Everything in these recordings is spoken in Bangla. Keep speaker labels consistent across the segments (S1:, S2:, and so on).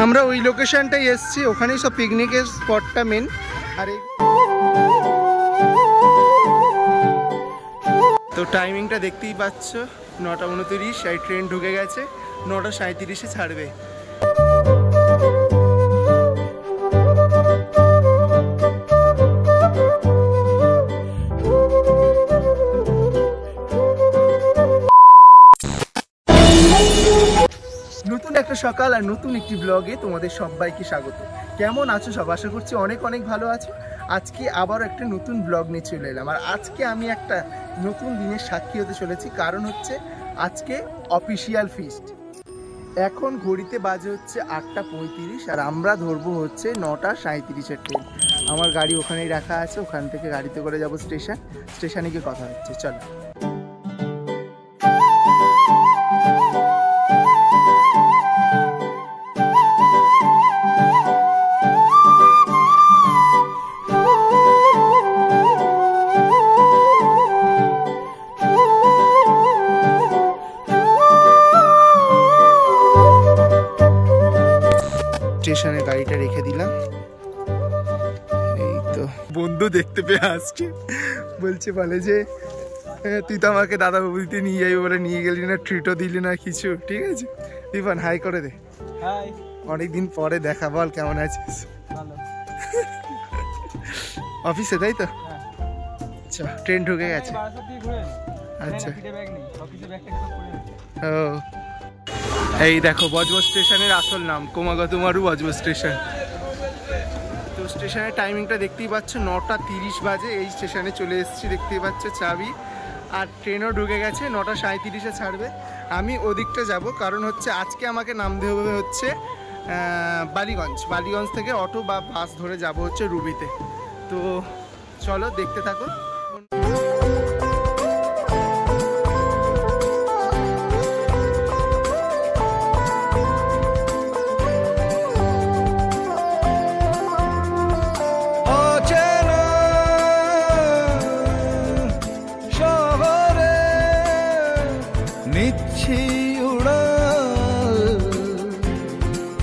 S1: আমরা ওই লোকেশনটাই এসেছি, ওখানেই সব পিকনিকের স্পটটা মেন। আর তো টাইমিংটা দেখতেই পাচ্ছ, 9:29, এই ট্রেন ঢুকে গেছে, 9:37-এ ছাড়বে। নতুন একটা সকাল আর নতুন একটি ব্লগে তোমাদের সবাইকে স্বাগত। কেমন আছো সব? আশা করছি অনেক অনেক ভালো আছো। আজকে আবার একটা নতুন ব্লগ নিয়ে চলে এলাম, আর আজকে আমি একটা নতুন দিনের সাক্ষী হতে চলেছি। কারণ হচ্ছে আজকে অফিসিয়াল ফিস্ট। এখন ঘড়িতে বাজে হচ্ছে 8:35 আর আমরা ধরবো হচ্ছে 9:37-এর ট্রেন। আমার গাড়ি ওখানেই রাখা আছে, ওখান থেকে গাড়িতে করে যাবো স্টেশনে গিয়ে কথা হচ্ছে। চলো। স্টেশনে গাড়িটা রেখে দিলাম। এই তো বন্ধু দেখতে পেয়ে আসছে, বলছে বলে যে তুই তো আমাকে দাদা বৌদিতে নিয়ে যাবি বলে নিয়ে গেলি না, ট্রিটও দিলি না কিছু। ঠিক আছে দীপান, হাই করে দে।
S2: হাই,
S1: অনেকদিন পরে দেখা, বল কেমন আছিস?
S2: ভালো।
S1: অফিসে তাই তো? আচ্ছা, ট্রেন ঢুকে গেছে। আচ্ছা ও, এই দেখো বজবজ স্টেশনের আসল নাম কোমাগতুমারু বজবজ স্টেশন। তো স্টেশনের টাইমিংটা দেখতেই পাচ্ছ, 9:30 বাজে। এই স্টেশনে চলে এসেছি, দেখতেই পাচ্ছ চাবি। আর ট্রেনও ঢুকে গেছে, 9:37-এ ছাড়বে। আমি ওদিকটা যাব, কারণ হচ্ছে আজকে আমাকে নামতে হবে হচ্ছে বালিগঞ্জ থেকে অটো বা বাস ধরে যাব হচ্ছে রুবিতে। তো চলো দেখতে থাকো।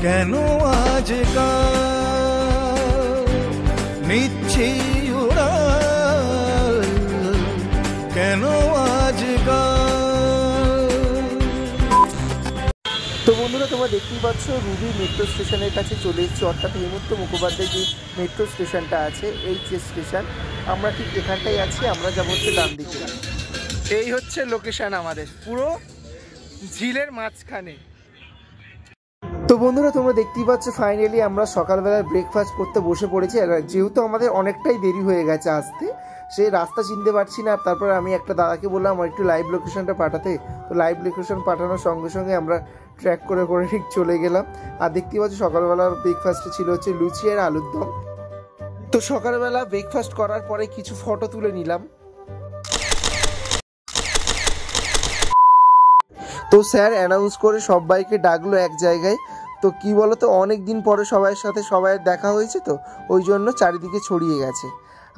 S3: কেন আজকাল নিচ্ছি উড়াল, কেন আজকাল।
S1: তো বন্ধুরা, তোমরা দেখতেই পাচ্ছ রুবি মেট্রো স্টেশনের কাছে চলে এসেছি, অর্থাৎ হেমন্ত মুখোপাধ্যায় যে মেট্রো স্টেশনটা আছে, এই যে স্টেশন, আমরা ঠিক এখানটাই আছি। আমরা যাবো হচ্ছে ডান দিকে। এই হচ্ছে লোকেশন আমাদের, পুরো ঝিলের মাঝখানে। তো বন্ধুরা, তোমরা দেখতেই পাচ্ছ ফাইনালি আমরা সকালবেলায় ব্রেকফাস্ট করতে বসে পড়েছি। আর যেহেতু আমাদের অনেকটাই দেরি হয়ে গেছে আসতে, সেই রাস্তা চিনতে পারছি না। তারপর আমি একটা দাদাকে বললাম আমার একটু লাইভ লোকেশনটা পাঠাতে। তো লাইভ লোকেশন পাঠানোর সঙ্গে সঙ্গে আমরা ট্র্যাক করে করে ঠিক চলে গেলাম। আর দেখতেই পাচ্ছ সকালবেলা ব্রেকফাস্টে ছিল হচ্ছে লুচি আর আলুর দম। তো সকালবেলা ব্রেকফাস্ট করার পরে কিছু ফটো তুলে নিলাম। তো স্যার অ্যানাউন্স করে সবাইকে ডাকলো এক জায়গায়। তো কি বলতো, অনেক দিন পরে সবাইয়ের সাথে সবাইয়ের দেখা হয়েছে, তো ওই জন্য চারিদিকে ছড়িয়ে গেছে।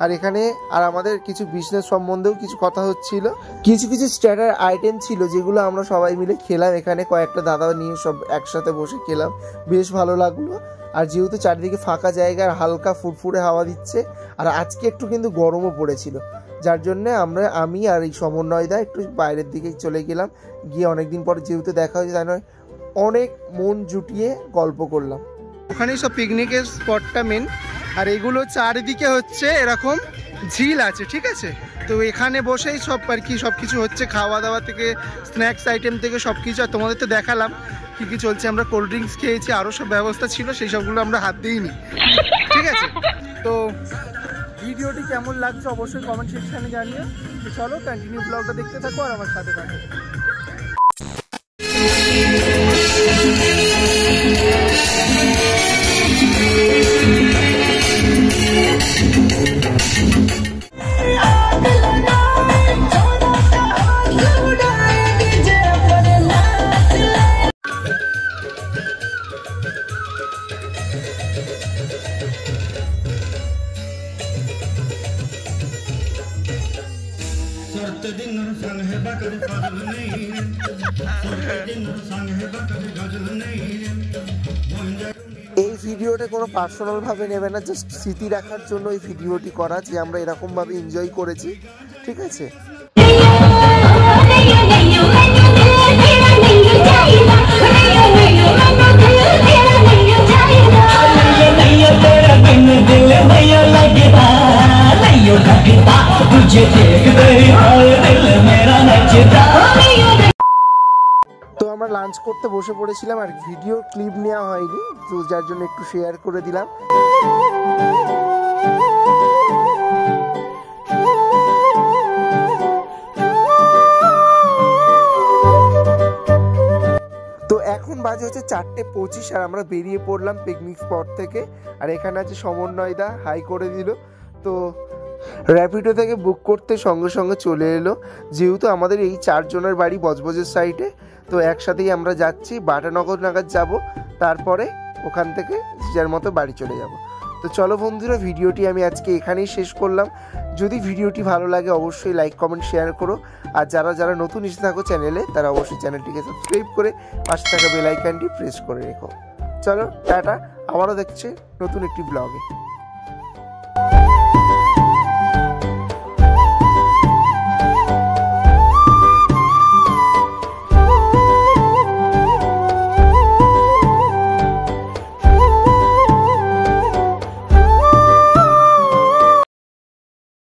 S1: আর এখানে আর আমাদের কিছু বিজনেস সম্বন্ধেও কিছু কথা হচ্ছিল। কিছু স্টার্টার আইটেম ছিল যেগুলো আমরা সবাই মিলে খেলাম। এখানে কয়েকটা দাদা নিয়ে সব একসাথে বসে খেলাম, বেশ ভালো লাগলো। আর যেহেতু চারিদিকে ফাঁকা জায়গা আর হালকা ফুরফুরে হাওয়া দিচ্ছে, আর আজকে একটু কিন্তু গরমও পড়েছিল, যার জন্য আমি আর এই সমন্বয়দা একটু বাইরের দিকে চলে গেলাম। গিয়ে অনেকদিন পর যেহেতু দেখা হয়েছে, তাই নয় অনেক মন জুটিয়ে গল্প করলাম। ওখানেই সব পিকনিকের স্পটটা মেন। আর এগুলো চারিদিকে হচ্ছে এরকম ঝিল আছে, ঠিক আছে? তো এখানে বসেই সব আর কি সব কিছু হচ্ছে, খাওয়া দাওয়া থেকে স্ন্যাক্স আইটেম থেকে সব কিছু। আর তোমাদের তো দেখালাম কী কী চলছে। আমরা কোল্ড ড্রিঙ্কস খেয়েছি, আরও সব ব্যবস্থা ছিল, সেই সবগুলো আমরা হাত দিইনি, ঠিক আছে? তো ভিডিওটি কেমন লাগছে অবশ্যই কমেন্ট সেকশানে জানিও। তো চলো কন্টিনিউ ব্লগটা দেখতে থাকো আর আমার সাথে থাকো।
S4: দিনের সঙ্গে বাকরে ফজল নেই, দিনের সঙ্গে বাকরে গজল নেই।
S1: ভিডিওটা কোনো পার্সোনালভাবে নেবে না, জাস্ট স্মৃতি রাখার জন্য এই ভিডিওটি করা যে আমরা এরকমভাবে এনজয় করেছি, ঠিক আছে। তো আমরা লাঞ্চ করতে বসে পড়েছিলাম আর ভিডিও ক্লিপ নেওয়া হয়নি, তো যার জন্য একটু শেয়ার করে দিলাম। তো এখন বাজে হচ্ছে 4:25 আর আমরা বেরিয়ে পড়লাম পিকনিক স্পট থেকে। আর এখানে আছে সমন্বয়দা, হাই করে দিল। তো র্যাপিডো থেকে বুক করতে সঙ্গে সঙ্গে চলে এলো, যেহেতু আমাদের এই 4 জনের বাড়ি বজবজের সাইডে, তো একসাথেই আমরা যাচ্ছি। বাটানগর নাগাদ যাব, তারপরে ওখান থেকে যার মতো বাড়ি চলে যাব। তো চলো বন্ধুরা, ভিডিওটি আমি আজকে এখানেই শেষ করলাম। যদি ভিডিওটি ভালো লাগে অবশ্যই লাইক কমেন্ট শেয়ার করো, আর যারা যারা নতুন এসে থাকো চ্যানেলে তারা অবশ্যই চ্যানেলটিকে সাবস্ক্রাইব করে পাশে থাকা বেল আইকনটি প্রেস করে রেখো। চলো টাটা, আবারও দেখছি নতুন একটি ব্লগে।